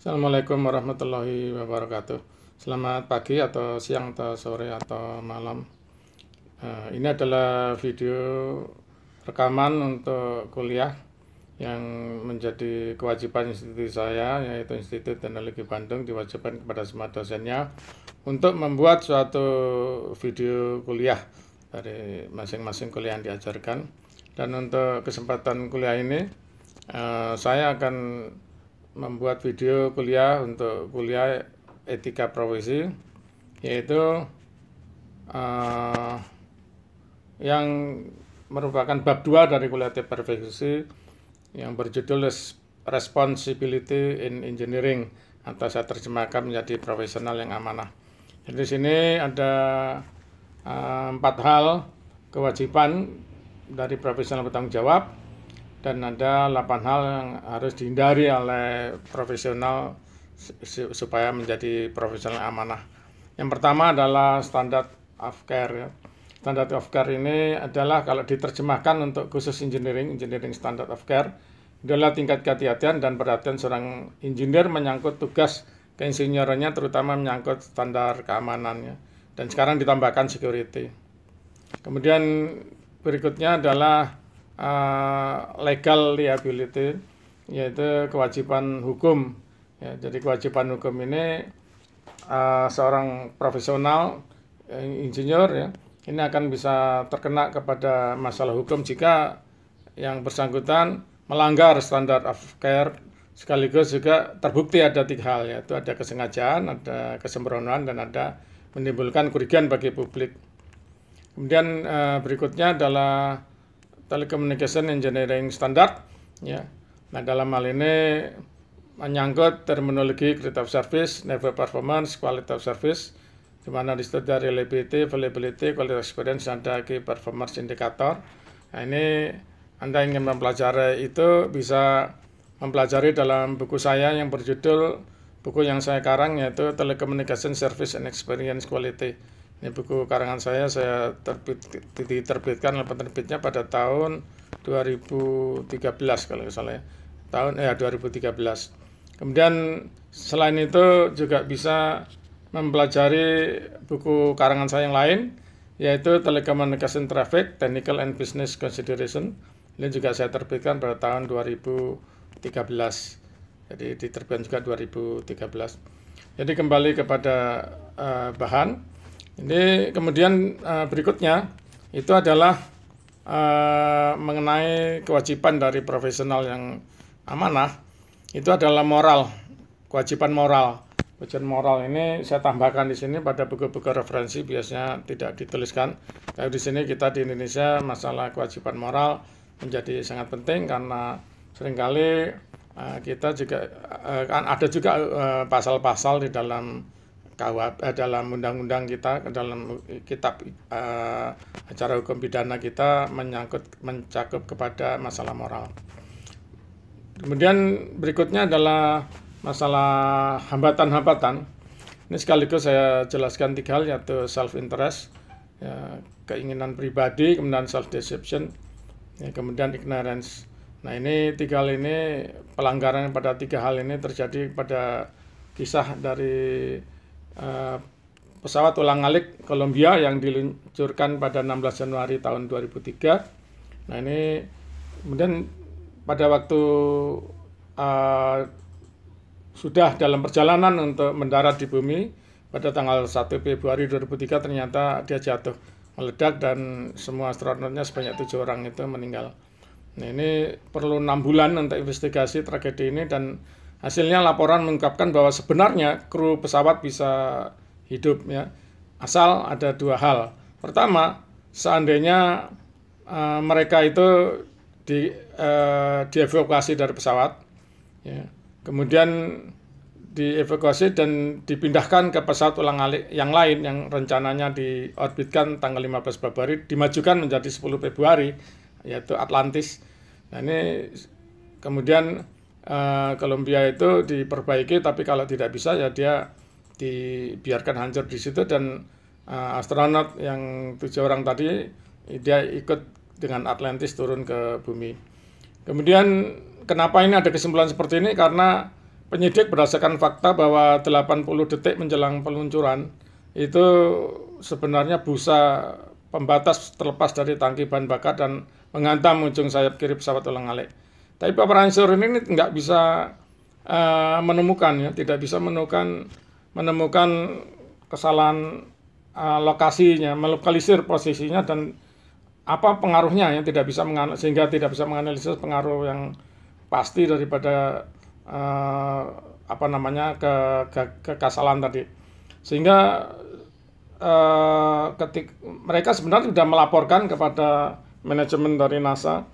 Assalamualaikum warahmatullahi wabarakatuh. Selamat pagi atau siang atau sore atau malam. Ini adalah video rekaman untuk kuliah yang menjadi kewajiban institusi saya, yaitu Institut Teknologi Bandung, diwajibkan kepada semua dosennya untuk membuat suatu video kuliah dari masing-masing kuliah yang diajarkan. Dan untuk kesempatan kuliah ini, saya akan membuat video kuliah untuk kuliah etika profesi, yaitu yang merupakan bab 2 dari kuliah etika profesi yang berjudul Responsibility in Engineering, atau saya terjemahkan menjadi profesional yang amanah. Jadi di sini ada 4 hal kewajiban dari profesional bertanggung jawab, dan ada 8 hal yang harus dihindari oleh profesional supaya menjadi profesional amanah. Yang pertama adalah standard of care. Standard of care ini adalah, kalau diterjemahkan untuk khusus engineering standard of care, adalah tingkat kehati-hatian dan perhatian seorang engineer menyangkut tugas keinsinyerannya, terutama menyangkut standar keamanannya. Dan sekarang ditambahkan security. Kemudian berikutnya adalah legal liability, yaitu kewajiban hukum. Ya, jadi kewajiban hukum ini seorang profesional insinyur, ya, ini akan bisa terkena kepada masalah hukum jika yang bersangkutan melanggar standard of care, sekaligus juga terbukti ada 3 hal, yaitu ada kesengajaan, ada kesembronoan, dan ada menimbulkan kerugian bagi publik. Kemudian berikutnya adalah Telecommunication Engineering Standard, ya. Nah, dalam hal ini menyangkut terminologi quality of service, network performance, quality of service, di mana di situ ada reliability, availability, quality of experience, ada key performance indicator. Nah, ini Anda ingin mempelajari itu bisa mempelajari dalam buku saya yang berjudul, buku yang saya karang, yaitu Telecommunication Service and Experience Quality. Ini buku karangan saya diterbitkan oleh penerbitnya pada tahun 2013 kalau nggak salah, ya. Tahun 2013. Kemudian selain itu juga bisa mempelajari buku karangan saya yang lain, yaitu Telecommunication Traffic, Technical and Business Consideration. Ini juga saya terbitkan pada tahun 2013. Jadi diterbitkan juga 2013. Jadi kembali kepada bahan. Ini kemudian berikutnya itu adalah mengenai kewajiban dari profesional yang amanah. Itu adalah moral, kewajiban moral. Kewajiban moral ini saya tambahkan di sini pada buku-buku referensi, biasanya tidak dituliskan. Tapi di sini kita di Indonesia masalah kewajiban moral menjadi sangat penting, karena seringkali kita juga ada juga pasal-pasal di dalam dalam undang-undang kita, dalam kitab acara hukum pidana kita mencakup kepada masalah moral. Kemudian berikutnya adalah masalah hambatan-hambatan. Ini sekaligus saya jelaskan 3 hal, yaitu self-interest, ya, keinginan pribadi, kemudian self-deception, ya, kemudian ignorance. Nah, ini 3 hal ini, pelanggaran pada 3 hal ini terjadi pada kisah dari pesawat ulang-alik Columbia yang diluncurkan pada 16 Januari tahun 2003. Nah, ini kemudian pada waktu sudah dalam perjalanan untuk mendarat di bumi pada tanggal 1 Februari 2003, ternyata dia jatuh, meledak, dan semua astronotnya sebanyak 7 orang itu meninggal. Nah, ini perlu 6 bulan untuk investigasi tragedi ini, dan hasilnya laporan mengungkapkan bahwa sebenarnya kru pesawat bisa hidup, ya, asal ada 2 hal. Pertama, seandainya mereka itu dievakuasi dari pesawat, ya, kemudian dievakuasi dan dipindahkan ke pesawat ulang-alik yang lain yang rencananya diorbitkan tanggal 15 Februari, dimajukan menjadi 10 Februari, yaitu Atlantis. Nah, ini kemudian Columbia itu diperbaiki, tapi kalau tidak bisa, ya dia dibiarkan hancur di situ, dan astronot yang 7 orang tadi dia ikut dengan Atlantis turun ke bumi. Kemudian kenapa ini ada kesimpulan seperti ini? Karena penyidik berdasarkan fakta bahwa 80 detik menjelang peluncuran itu sebenarnya busa pembatas terlepas dari tangki bahan bakar dan menghantam ujung sayap kiri pesawat ulang-alik. Tapi Pak Ransur ini nggak bisa menemukan, ya, tidak bisa menemukan kesalahan lokasinya, melokalisir posisinya dan apa pengaruhnya, yang tidak bisa sehingga tidak bisa menganalisis pengaruh yang pasti daripada kesalahan tadi. Sehingga mereka sebenarnya sudah melaporkan kepada manajemen dari NASA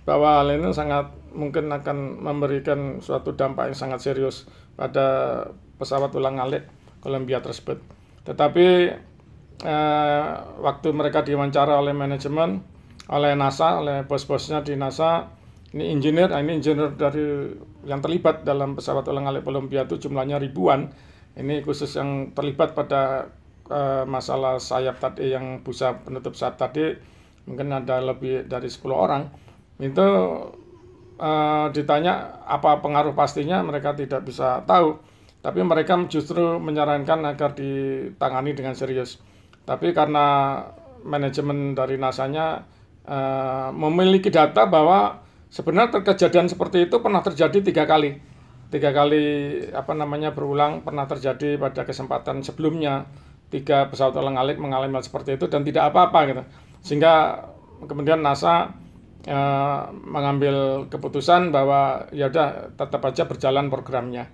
bahwa hal ini sangat mungkin akan memberikan suatu dampak yang sangat serius pada pesawat ulang-alik Columbia tersebut. Tetapi waktu mereka diwawancara oleh manajemen, oleh NASA, oleh bos-bosnya di NASA, ini engineer dari yang terlibat dalam pesawat ulang-alik Columbia itu jumlahnya ribuan. Ini khusus yang terlibat pada masalah sayap tadi, yang busa penutup sayap tadi, mungkin ada lebih dari 10 orang. Itu ditanya apa pengaruh pastinya, mereka tidak bisa tahu. Tapi mereka justru menyarankan agar ditangani dengan serius. Tapi karena manajemen dari NASA-nya memiliki data bahwa sebenarnya kejadian seperti itu pernah terjadi 3 kali. 3 kali berulang pernah terjadi pada kesempatan sebelumnya. 3 pesawat ulang-alik mengalami hal seperti itu dan tidak apa-apa gitu. Sehingga kemudian NASA mengambil keputusan bahwa ya udah tetap aja berjalan programnya.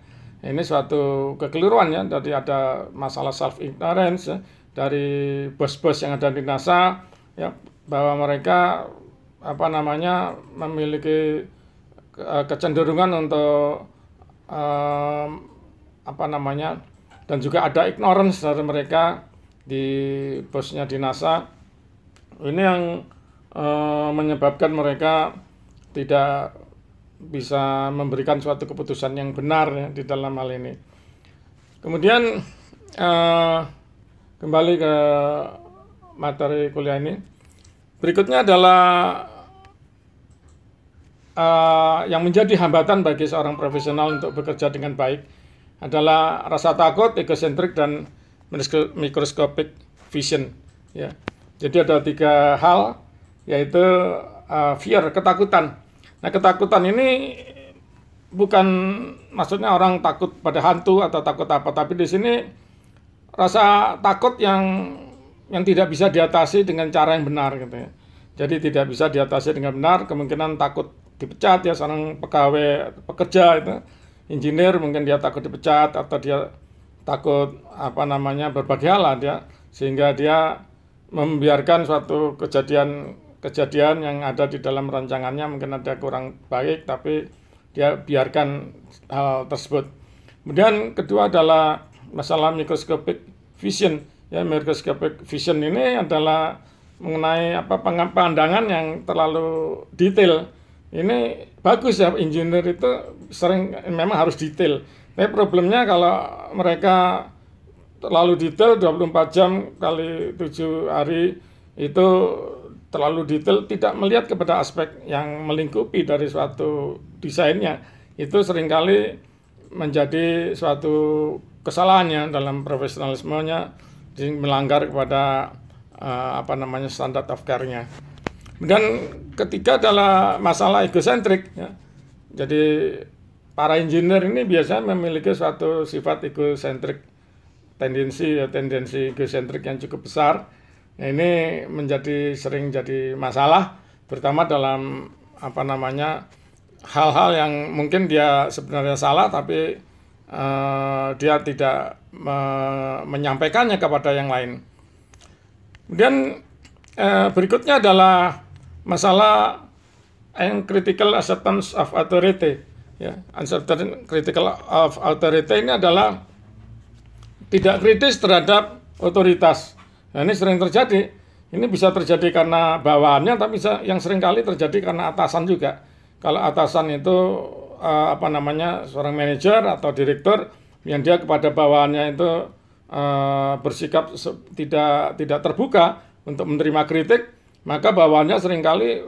Ini suatu kekeliruan, ya, jadi ada masalah self ignorance, ya, dari bos-bos yang ada di NASA, ya, bahwa mereka memiliki kecenderungan untuk dan juga ada ignorance dari mereka di bosnya di NASA. Ini yang menyebabkan mereka tidak bisa memberikan suatu keputusan yang benar, ya, di dalam hal ini. Kemudian kembali ke materi kuliah ini. Berikutnya adalah yang menjadi hambatan bagi seorang profesional untuk bekerja dengan baik adalah rasa takut, egosentrik, dan microscopic vision. Ya. Jadi ada 3 hal, yaitu fear, ketakutan. Nah, ketakutan ini bukan maksudnya orang takut pada hantu atau takut apa, tapi di sini rasa takut yang tidak bisa diatasi dengan cara yang benar, gitu ya. Jadi tidak bisa diatasi dengan benar, kemungkinan takut dipecat, ya, seorang pekerja itu, engineer, mungkin dia takut dipecat atau dia takut berbagai hal, dia, sehingga dia membiarkan suatu kejadian yang ada di dalam rancangannya mungkin ada kurang baik, tapi dia biarkan hal tersebut. Kemudian kedua adalah masalah microscopic vision. Ya, microscopic vision ini adalah mengenai pandangan yang terlalu detail. Ini bagus, ya, engineer itu sering memang harus detail. Tapi problemnya kalau mereka terlalu detail 24 jam kali 7 hari itu terlalu detail, tidak melihat kepada aspek yang melingkupi dari suatu desainnya, itu seringkali menjadi suatu kesalahannya dalam profesionalismenya, melanggar kepada standard of care-nya. Dan ketiga adalah masalah egosentrik, ya. Jadi para engineer ini biasanya memiliki suatu sifat egosentrik, tendensi egosentrik yang cukup besar. Nah, ini sering jadi masalah, terutama dalam hal-hal yang mungkin dia sebenarnya salah, tapi dia tidak menyampaikannya kepada yang lain. Kemudian berikutnya adalah masalah critical acceptance of authority. Ya, uncertain critical of authority ini adalah tidak kritis terhadap otoritas. Nah, ini sering terjadi. Ini bisa terjadi karena bawahannya, tapi yang sering kali terjadi karena atasan juga. Kalau atasan itu seorang manajer atau direktur yang dia kepada bawahannya itu bersikap tidak terbuka untuk menerima kritik, maka bawahannya seringkali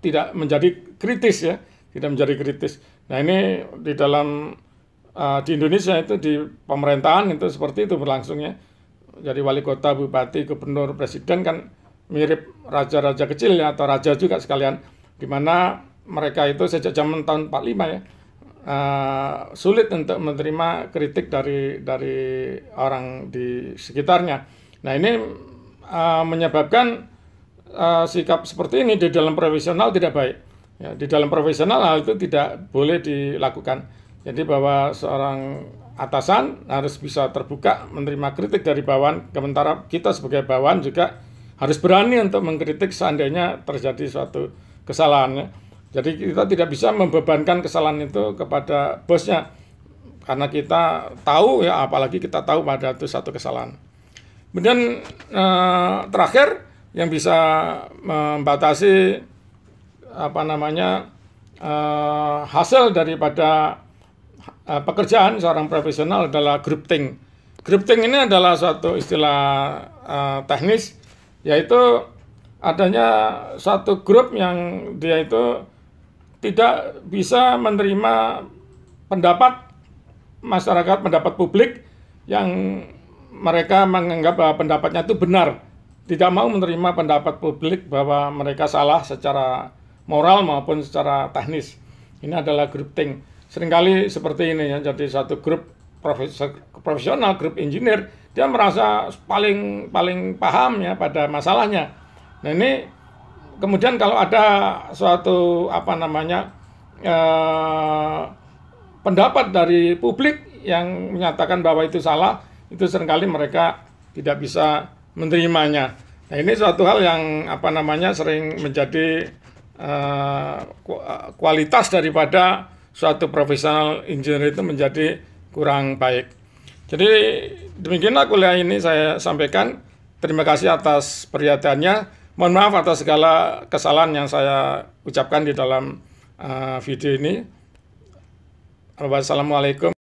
tidak menjadi kritis, ya, tidak menjadi kritis. Nah ini di dalam di Indonesia itu di pemerintahan itu seperti itu berlangsungnya. Jadi wali kota, bupati, gubernur, presiden kan mirip raja-raja kecil ya, atau raja juga sekalian, di mana mereka itu sejak zaman tahun 45 ya sulit untuk menerima kritik dari orang di sekitarnya. Nah ini menyebabkan sikap seperti ini di dalam profesional tidak baik. Ya, di dalam profesional hal itu tidak boleh dilakukan. Jadi bahwa seorang atasan harus bisa terbuka menerima kritik dari bawahan, sementara kita sebagai bawahan juga harus berani untuk mengkritik seandainya terjadi suatu kesalahan. Jadi kita tidak bisa membebankan kesalahan itu kepada bosnya, karena kita tahu ya, apalagi kita tahu pada itu satu kesalahan. Kemudian terakhir yang bisa membatasi hasil daripada pekerjaan seorang profesional adalah groupthink. Groupthink ini adalah suatu istilah teknis, yaitu adanya satu grup yang dia itu tidak bisa menerima pendapat masyarakat, pendapat publik yang mereka menganggap bahwa pendapatnya itu benar, tidak mau menerima pendapat publik bahwa mereka salah secara moral maupun secara teknis. Ini adalah groupthink. Seringkali seperti ini ya, jadi satu grup profesional, grup engineer, dia merasa paling paham ya pada masalahnya. Nah ini kemudian kalau ada suatu pendapat dari publik yang menyatakan bahwa itu salah, itu seringkali mereka tidak bisa menerimanya. Nah ini suatu hal yang sering menjadi kualitas daripada suatu profesional engineer itu menjadi kurang baik. Jadi demikianlah kuliah ini saya sampaikan. Terima kasih atas perhatiannya. Mohon maaf atas segala kesalahan yang saya ucapkan di dalam video ini. Wassalamualaikum.